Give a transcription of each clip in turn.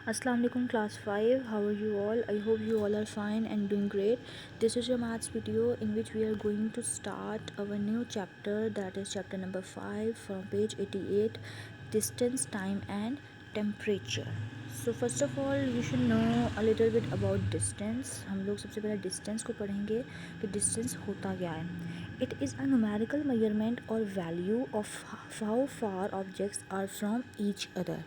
Assalamu alaikum class 5. How are you all? I hope you all are fine and doing great. This is your maths video in which we are going to start our new chapter, that is chapter number 5 from page 88, distance, time and temperature. So first of all you should know a little bit about distance. हम लोग सबसे पहले distance को पढ़ेंगे कि distance होता क्या है. It is a numerical measurement or value of how far objects are from each other.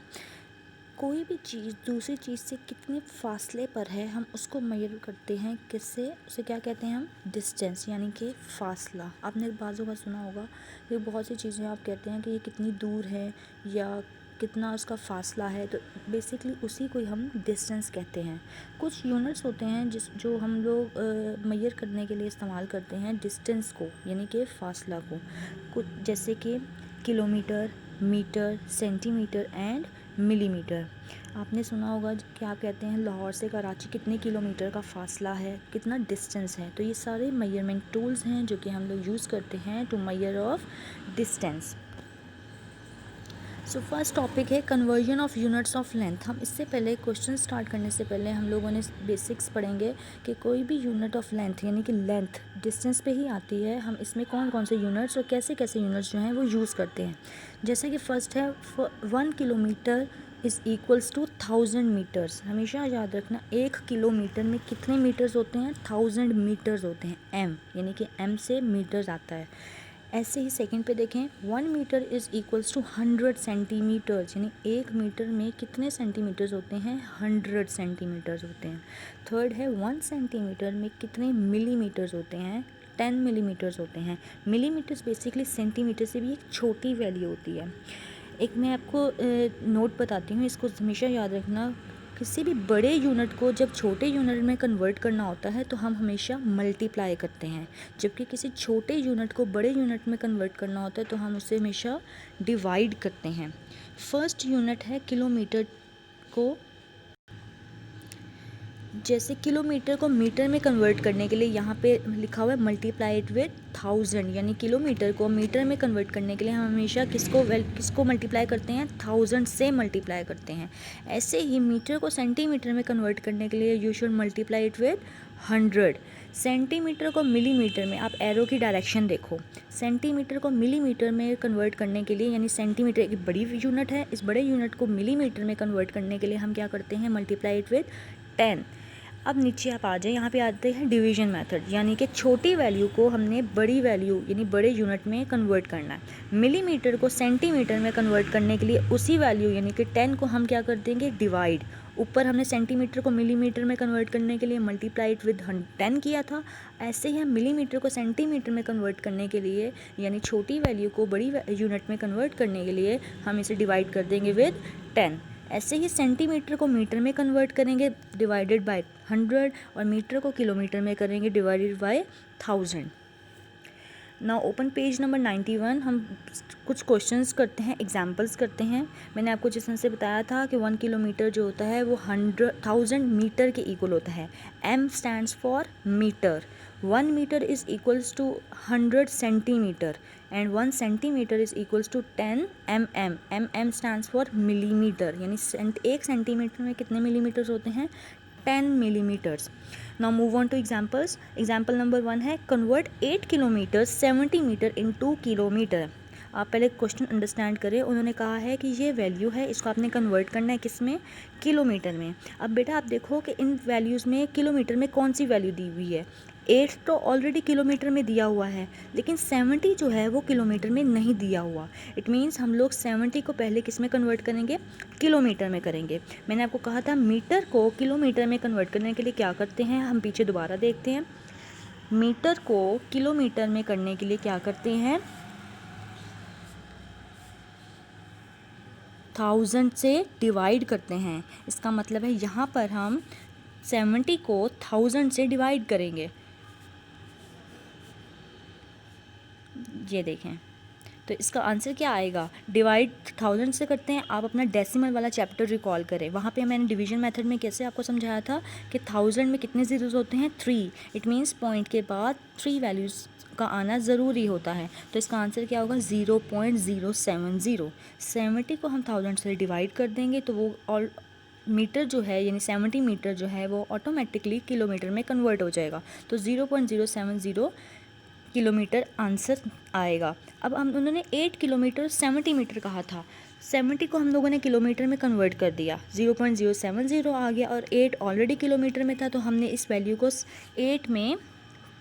कोई भी चीज़ दूसरी चीज़ से कितने फासले पर है हम उसको मेजर करते हैं. किससे? उसे क्या कहते हैं हम? डिस्टेंस, यानी कि फ़ासला. आपने बाज़ों का सुना होगा कि बहुत सी चीज़ें आप कहते हैं कि ये कितनी दूर है या कितना उसका फ़ासला है, तो बेसिकली उसी को हम डिस्टेंस कहते हैं. कुछ यूनिट्स होते हैं जो हम लोग मेजर करने के लिए इस्तेमाल करते हैं डिस्टेंस को, यानी कि फ़ासला को. कुछ जैसे कि kilometre, metre, centimetre and millimetre. आपने सुना होगा कि आप कहते हैं लाहौर से कराची कितने किलोमीटर का फ़ासला है, कितना डिस्टेंस है. तो ये सारे मेजरमेंट टूल्स हैं जो कि हम लोग यूज़ करते हैं to measure of distance. So first topic है conversion of units of length. हम इससे पहले क्वेश्चन स्टार्ट करने से पहले हम लोगों ने बेसिक्स पढ़ेंगे कि कोई भी यूनिट ऑफ लेंथ, यानी कि लेंथ डिस्टेंस पे ही आती है. हम इसमें कौन कौन से यूनिट्स और कैसे कैसे यूनिट्स जो हैं वो यूज़ करते हैं. जैसे कि फ़र्स्ट है 1 kilometre is equals to 1000 metres. हमेशा याद रखना 1 किलोमीटर में कितने मीटर्स होते हैं? 1000 मीटर्स होते हैं. एम, यानी कि एम से मीटर्स आता है. ऐसे ही सेकंड पे देखें 1 metre is equals to 100 centimetres, यानी 1 मीटर में कितने सेंटीमीटर्स होते हैं? 100 सेंटीमीटर्स होते हैं. थर्ड है 1 सेंटीमीटर में कितने मिलीमीटर्स होते हैं? 10 मिलीमीटर्स होते हैं. मिलीमीटर्स बेसिकली सेंटीमीटर से भी एक छोटी वैल्यू होती है. एक मैं आपको नोट बताती हूँ, इसको हमेशा याद रखना. किसी भी बड़े यूनिट को जब छोटे यूनिट में कन्वर्ट करना होता है तो हम हमेशा मल्टीप्लाई करते हैं, जबकि किसी छोटे यूनिट को बड़े यूनिट में कन्वर्ट करना होता है तो हम उसे हमेशा डिवाइड करते हैं. फर्स्ट यूनिट है किलोमीटर को. जैसे किलोमीटर को मीटर में कन्वर्ट करने के लिए यहाँ पे लिखा हुआ है मल्टीप्लाई इट विद 1000, यानी किलोमीटर को मीटर में कन्वर्ट करने के लिए हम हमेशा किसको मल्टीप्लाई करते हैं? 1000 से मल्टीप्लाई करते हैं. ऐसे ही मीटर को सेंटीमीटर में कन्वर्ट करने के लिए you should multiply it with 100. Centimetre को मिलीमीटर में, आप एरो की डायरेक्शन देखो, सेंटीमीटर को मिलीमीटर में कन्वर्ट करने के लिए, यानी सेंटीमीटर एक बड़ी यूनिट है, इस बड़े यूनिट को मिलीमीटर में कन्वर्ट करने के लिए हम क्या करते हैं? Multiply it with 10. अब नीचे आप आ जाए, यहाँ पे आते हैं डिवीजन मेथड, यानी कि छोटी वैल्यू को हमने बड़ी वैल्यू यानी बड़े यूनिट में कन्वर्ट करना है. मिलीमीटर को सेंटीमीटर में कन्वर्ट करने के लिए उसी वैल्यू यानी कि 10 को हम क्या कर देंगे? डिवाइड. ऊपर हमने सेंटीमीटर को मिलीमीटर में कन्वर्ट करने के लिए मल्टीप्लाई इट विद 10 किया था. ऐसे ही हम मिलीमीटर को सेंटीमीटर में कन्वर्ट करने के लिए, यानी छोटी वैल्यू को बड़ी यूनिट में कन्वर्ट करने के लिए हम इसे डिवाइड कर देंगे विद 10. ऐसे ही सेंटीमीटर को मीटर में कन्वर्ट करेंगे डिवाइडेड बाय 100, और मीटर को किलोमीटर में करेंगे divided by 1000. Now open page number 91. हम कुछ क्वेश्चंस करते हैं, एग्जांपल्स करते हैं. मैंने आपको जिस तरह से बताया था कि 1 किलोमीटर जो होता है वो 1000 मीटर के इक्वल होता है. M stands for metre. 1 metre is equals to 100 centimetre and 1 centimetre is equals to 10 mm. mm stands for millimetre, यानी 1 सेंटीमीटर में कितने मिलीमीटर्स होते हैं? 10 millimetres. Now move on to examples. Example number 1 है convert 8 kilometre 70 metre in 2 kilometre. आप पहले question understand करें. उन्होंने कहा है कि ये वैल्यू है, इसको आपने कन्वर्ट करना है किस में? किलोमीटर में. अब बेटा आप देखो कि इन वैल्यूज़ में किलोमीटर में कौन सी वैल्यू दी हुई है? 8 तो ऑलरेडी किलोमीटर में दिया हुआ है, लेकिन 70 जो है वो किलोमीटर में नहीं दिया हुआ. इट मीन्स हम लोग 70 को पहले किस में कन्वर्ट करेंगे? किलोमीटर में करेंगे. मैंने आपको कहा था मीटर को किलोमीटर में कन्वर्ट करने के लिए क्या करते हैं, हम पीछे दोबारा देखते हैं. मीटर को किलोमीटर में करने के लिए क्या करते हैं? 1000 से डिवाइड करते हैं. इसका मतलब है यहाँ पर हम 70 को 1000 से डिवाइड करेंगे. ये देखें, तो इसका आंसर क्या आएगा? डिवाइड 1000 से करते हैं. आप अपना डेसिमल वाला चैप्टर रिकॉल करें, वहाँ पे मैंने डिवीजन मेथड में कैसे आपको समझाया था कि 1000 में कितने ज़ीरोज़ होते हैं? 3. इट मीन्स पॉइंट के बाद 3 वैल्यूज़ का आना ज़रूरी होता है. तो इसका आंसर क्या होगा? 0.070. 70 को हम 1000 से डिवाइड कर देंगे तो वो मीटर जो है यानी 70 मीटर जो है वो ऑटोमेटिकली किलोमीटर में कन्वर्ट हो जाएगा, तो 0.070 किलोमीटर आंसर आएगा। अब हम उन्होंने 8 किलोमीटर 70 मीटर कहा था, 70 को हम लोगों ने किलोमीटर में कन्वर्ट कर दिया, 0.070 आ गया, और 8 ऑलरेडी किलोमीटर में था तो हमने इस वैल्यू को 8 में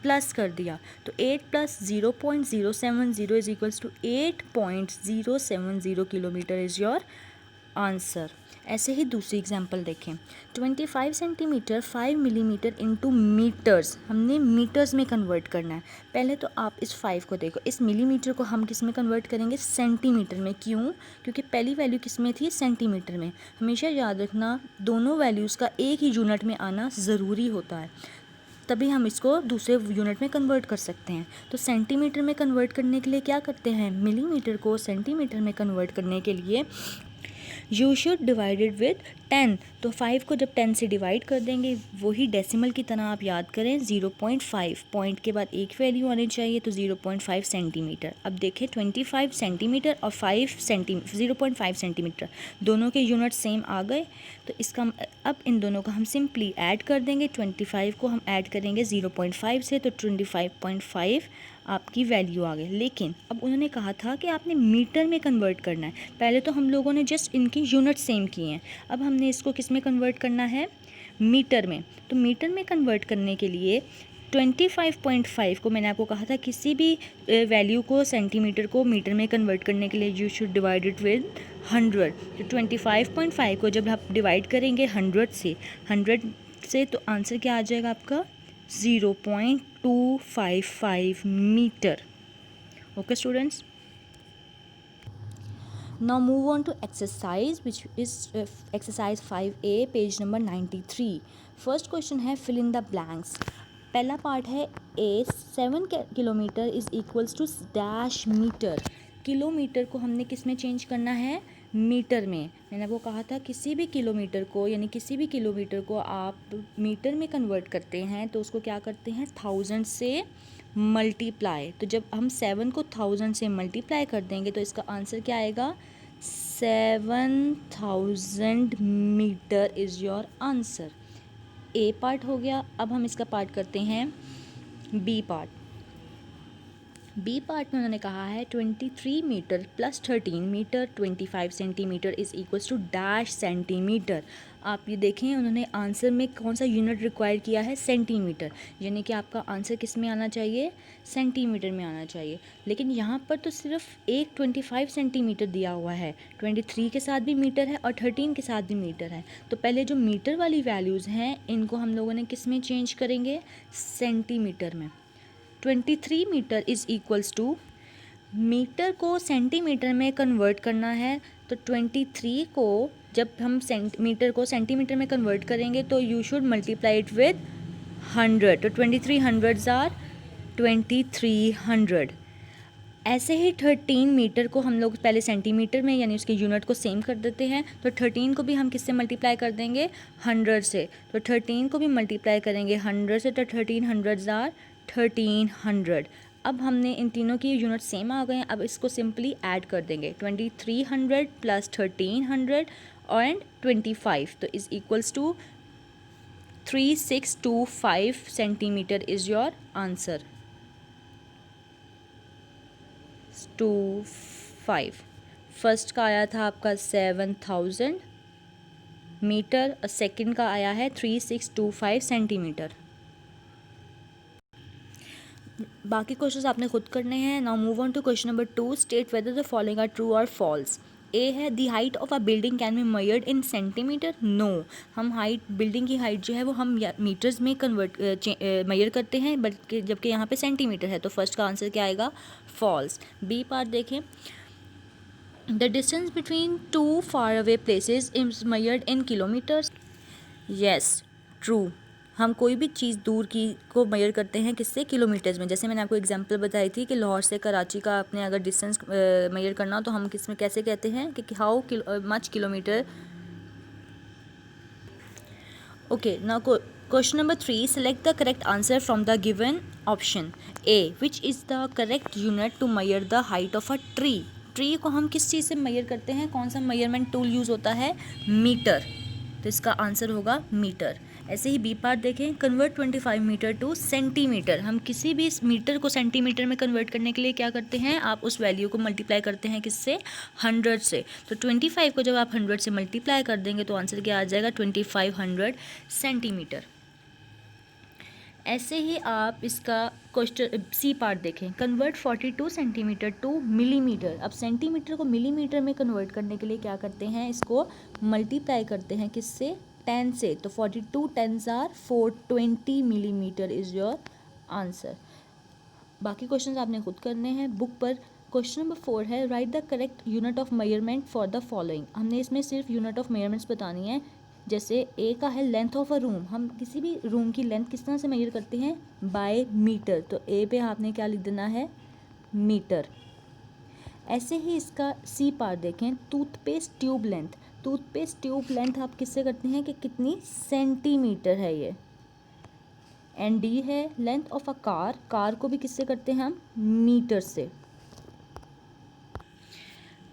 प्लस कर दिया, तो 8 plus 0.070 is equals to 8.070 kilometre is your answer. ऐसे ही दूसरी एग्जांपल देखें, 25 सेंटीमीटर 5 मिलीमीटर इंटू मीटर्स, हमने मीटर्स में कन्वर्ट करना है। पहले तो आप इस 5 को देखो, इस मिलीमीटर को हम किस में कन्वर्ट करेंगे, सेंटीमीटर में। क्यों? क्योंकि पहली वैल्यू किस में थी, सेंटीमीटर में। हमेशा याद रखना दोनों वैल्यूज़ का एक ही यूनिट में आना ज़रूरी होता है, तभी हम इसको दूसरे यूनिट में कन्वर्ट कर सकते हैं। तो सेंटीमीटर में कन्वर्ट करने के लिए क्या करते हैं, मिलीमीटर को सेंटीमीटर में कन्वर्ट करने के लिए यू शुड डिवाइडेड विद 10, तो 5 को जब 10 से डिवाइड कर देंगे वही डेसिमल की तरह आप याद करें 0.5, पॉइंट के बाद एक वैल्यू आनी चाहिए, तो 0.5 सेंटीमीटर। अब देखें 25 सेंटीमीटर और 0.5 सेंटीमीटर दोनों के यूनिट सेम आ गए, तो इसका अब इन दोनों को हम सिंपली ऐड कर देंगे। 25 को हम ऐड करेंगे 0.5 से, तो 25.5 आपकी वैल्यू आ गई। लेकिन अब उन्होंने कहा था कि आपने मीटर में कन्वर्ट करना है। पहले तो हम लोगों ने जस्ट इनकी यूनिट सेम किए हैं, अब हमने इसको किस में कन्वर्ट करना है, मीटर में। तो मीटर में कन्वर्ट करने के लिए 25.5 को मैंने आपको कहा था किसी भी वैल्यू को सेंटीमीटर को मीटर में कन्वर्ट करने के लिए you should divide it with 100। तो 25.5 को जब आप डिवाइड करेंगे 100 से तो आंसर क्या आ जाएगा आपका, 0.255 metre. Okay students, now move on to exercise which is exercise 5A page number 93. First question है fill in the blanks. पहला पार्ट है A 7 kilometre is equals to dash metre. Kilometre को हमने किस में चेंज करना है, मीटर में। मैंने आपको कहा था किसी भी किलोमीटर को यानी किसी भी किलोमीटर को आप मीटर में कन्वर्ट करते हैं तो उसको क्या करते हैं, 1000 से मल्टीप्लाई। तो जब हम 7 को 1000 से मल्टीप्लाई कर देंगे तो इसका आंसर क्या आएगा, 7000 metre is your answer. A part हो गया। अब हम इसका पार्ट करते हैं बी पार्ट। बी पार्ट में उन्होंने कहा है 23 metre plus 13 metre 25 centimetre is equals to dash centimetre. आप ये देखें उन्होंने आंसर में कौन सा यूनिट रिक्वायर किया है, सेंटीमीटर, यानी कि आपका आंसर किस में आना चाहिए, सेंटीमीटर में आना चाहिए। लेकिन यहाँ पर तो सिर्फ एक 25 सेंटीमीटर दिया हुआ है, 23 के साथ भी मीटर है और 13 के साथ भी मीटर है। तो पहले जो मीटर वाली वैल्यूज़ हैं इनको हम लोगों ने किस में चेंज करेंगे, सेंटीमीटर में। 23 metre is equals to, metre को सेंटीमीटर में कन्वर्ट करना है, तो 23 को जब हम मीटर को सेंटीमीटर में कन्वर्ट करेंगे तो you should multiply it with 100, तो 2300 आर 2300। ऐसे ही 13 मीटर को हम लोग पहले सेंटीमीटर में यानी उसके यूनिट को सेम कर देते हैं, तो 13 को भी हम किससे मल्टीप्लाई कर देंगे, 100 से, तो 13 को भी मल्टीप्लाई करेंगे 100 से, तो 1300 आर 1300। अब हमने इन तीनों की यूनिट सेम आ गए हैं, अब इसको सिंपली ऐड कर देंगे, 2300 प्लस 1300 एंड 25, तो is equals to 3625 centimetre is your answer. 25 first का आया था आपका 7000 मीटर और सेकंड का आया है 3625 सेंटीमीटर। बाकी क्वेश्चंस आपने खुद करने हैं। Now move on to question number 2, state whether the following are true और फॉल्स। ए है the height of a building can be measured in centimetre. No, हम हाइट बिल्डिंग की हाइट जो है वो हम मीटर्स में कन्वर्ट मेजर करते हैं, बल्कि जबकि यहाँ पे सेंटीमीटर है, तो फर्स्ट का आंसर क्या आएगा, फॉल्स। बी पार्ट देखें, the distance between two far away places is measured in kilometres. Yes, true, हम कोई भी चीज़ दूर की को मेजर करते हैं किससे, किलोमीटर्स में। जैसे मैंने आपको एग्जांपल बताई थी कि लाहौर से कराची का अपने अगर डिस्टेंस मेजर करना हो तो हम किस में कैसे कहते हैं कि how much kilometre. Okay, now question number 3, select the correct answer from the given option. A, which is the correct unit to measure the height of a tree. Tree को हम किस चीज़ से मेजर करते हैं, कौन सा मेजरमेंट टूल यूज़ होता है, मीटर। तो इसका आंसर होगा मीटर। ऐसे ही बी पार्ट देखें, कन्वर्ट 25 मीटर टू सेंटीमीटर। हम किसी भी मीटर को सेंटीमीटर में कन्वर्ट करने के लिए क्या करते हैं, आप उस वैल्यू को मल्टीप्लाई करते हैं किससे, 100 से। तो 25 को जब आप 100 से मल्टीप्लाई कर देंगे तो आंसर क्या आ जाएगा, 2500 सेंटीमीटर। ऐसे ही आप इसका क्वेश्चन सी पार्ट देखें, कन्वर्ट 42 सेंटीमीटर टू मिलीमीटर। अब सेंटीमीटर को मिलीमीटर में कन्वर्ट करने के लिए क्या करते हैं, इसको मल्टीप्लाई करते हैं किससे, 10 से। तो 42 10s are 420 millimetre is your answer. बाकी क्वेश्चंस आपने खुद करने हैं बुक पर। क्वेश्चन नंबर 4 है, right the correct unit of measurement for the following. हमने इसमें सिर्फ यूनिट ऑफ मेजरमेंट्स बतानी है। जैसे ए का है लेंथ ऑफ अ रूम, हम किसी भी रूम की लेंथ किस तरह से मेजर करते हैं, बाय मीटर। तो ए पे आपने क्या लिख देना है, मीटर। ऐसे ही इसका सी पार्ट देखें, toothpaste tube length. Toothpaste tube length आप किससे करते हैं कि कितनी सेंटीमीटर है ये। एंड डी है length of a car, car को भी किससे करते हैं हम, मीटर से।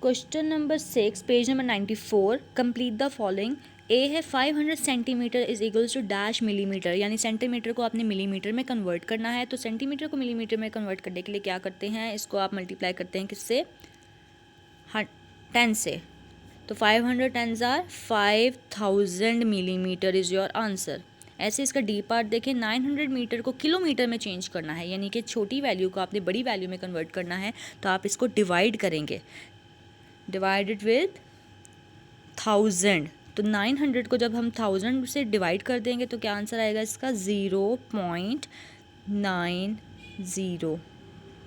Question number 6 page number 94, complete the following. A है 500 centimetre is equals to dash millimetre, यानी सेंटीमीटर को आपने मिलीमीटर में कन्वर्ट करना है। तो सेंटीमीटर को मिलीमीटर में कन्वर्ट करने के लिए क्या करते हैं, इसको आप मल्टीप्लाई करते हैं किससे, 10 से। तो 500 10s are 5000 millimetre is your answer. ऐसे इसका डी पार्ट देखें, 900 मीटर को किलोमीटर में चेंज करना है, यानी कि छोटी वैल्यू को आपने बड़ी वैल्यू में कन्वर्ट करना है। तो आप इसको डिवाइड करेंगे, डिवाइडेड विद 1000। तो 900 को जब हम 1000 से डिवाइड कर देंगे तो क्या आंसर आएगा इसका, 0.90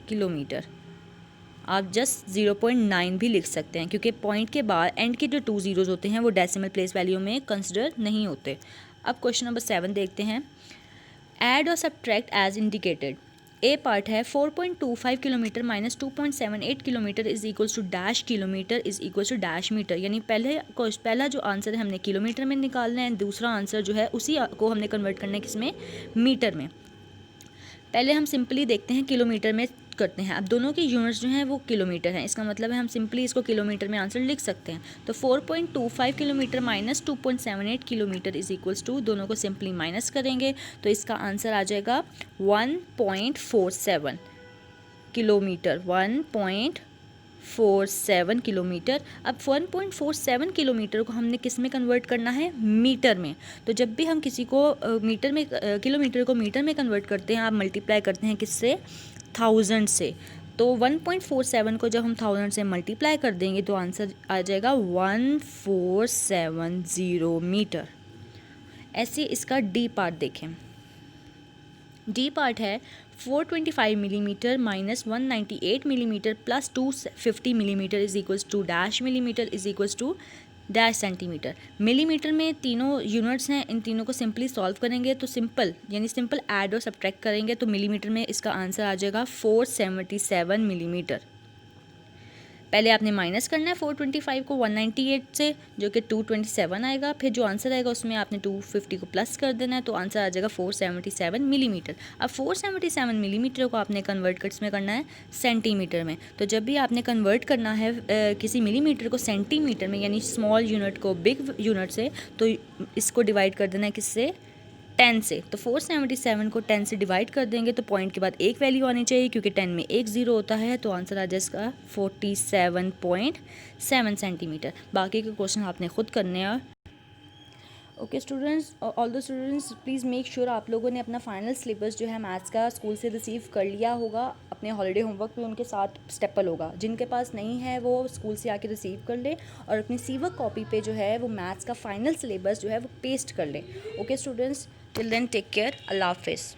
किलोमीटर। आप जस्ट 0.9 भी लिख सकते हैं, क्योंकि पॉइंट के बाद एंड के जो 2 ज़ीरोज़ होते हैं वो डेसिमल प्लेस वैल्यू में कंसिडर नहीं होते। अब क्वेश्चन नंबर 7 देखते हैं, ऐड और subtract as indicated. A part है 4.25 kilometre minus 2.78 kilometre is equals to dash kilometre is equals to dash metre. यानी पहला जो आंसर है हमने किलोमीटर में निकालना है, दूसरा आंसर जो है उसी को हमने कन्वर्ट करना है किसमें, मीटर में। पहले हम सिंपली देखते हैं किलोमीटर में करते हैं। अब दोनों की यूनिट्स जो हैं वो किलोमीटर हैं, इसका मतलब है हम सिंपली इसको किलोमीटर में आंसर लिख सकते हैं। तो 4.25 kilometre minus 2.78 kilometre is equals to, दोनों को सिंपली माइनस करेंगे तो इसका आंसर आ जाएगा 1.47 किलोमीटर, 1.47 किलोमीटर। अब 1.47 किलोमीटर को हमने किस में कन्वर्ट करना है, मीटर में। तो जब भी हम किसी को मीटर में किलोमीटर को मीटर में कन्वर्ट करते हैं, आप मल्टीप्लाई करते हैं किससे, 1000 से। तो 1.47 को जब हम 1000 से मल्टीप्लाई कर देंगे तो आंसर आ जाएगा 1470 मीटर। ऐसे इसका डी पार्ट देखें, डी पार्ट है 425 millimetre minus 198 millimetre plus 250 millimetre is equals to dash millimetre is equals to dash centimetre. Millimetre में तीनों यूनिट्स हैं, इन तीनों को सिंपली सॉल्व करेंगे तो सिंपल ऐड और सब्ट्रैक्ट करेंगे तो मिलीमीटर में इसका आंसर आ जाएगा 477 मिलीमीटर। पहले आपने माइनस करना है 425 को 198 से, जो कि 227 आएगा। फिर जो आंसर आएगा उसमें आपने 250 को प्लस कर देना है तो आंसर आ जाएगा 477 मिलीमीटर। अब 477 मिलीमीटर को आपने कन्वर्ट किसमें करना है, सेंटीमीटर में। तो जब भी आपने कन्वर्ट करना है किसी मिलीमीटर को सेंटीमीटर में, यानी स्मॉल यूनिट को बिग यूनिट से, तो इसको डिवाइड कर देना है किससे, 10 से। तो 477 को 10 से डिवाइड कर देंगे तो पॉइंट के बाद एक वैल्यू आनी चाहिए, क्योंकि 10 में एक ज़ीरो होता है। तो आंसर आ जाएगा 47.7 सेंटीमीटर। बाकी के क्वेश्चन आपने खुद करने हैं। Okay students, all the students please make sure आप लोगों ने अपना फाइनल सिलेबस जो है मैथ्स का स्कूल से रिसीव कर लिया होगा। अपने हॉलीडे होमवर्क पे उनके साथ स्टेपल होगा। जिनके पास नहीं है वो स्कूल से आके रिसीव कर ले और अपनी सीवर्क कॉपी पे जो है वो मैथ्स का फाइनल सिलेबस जो है वो पेस्ट कर ले। Okay students, till then take care, अल्लाह हाफिज़।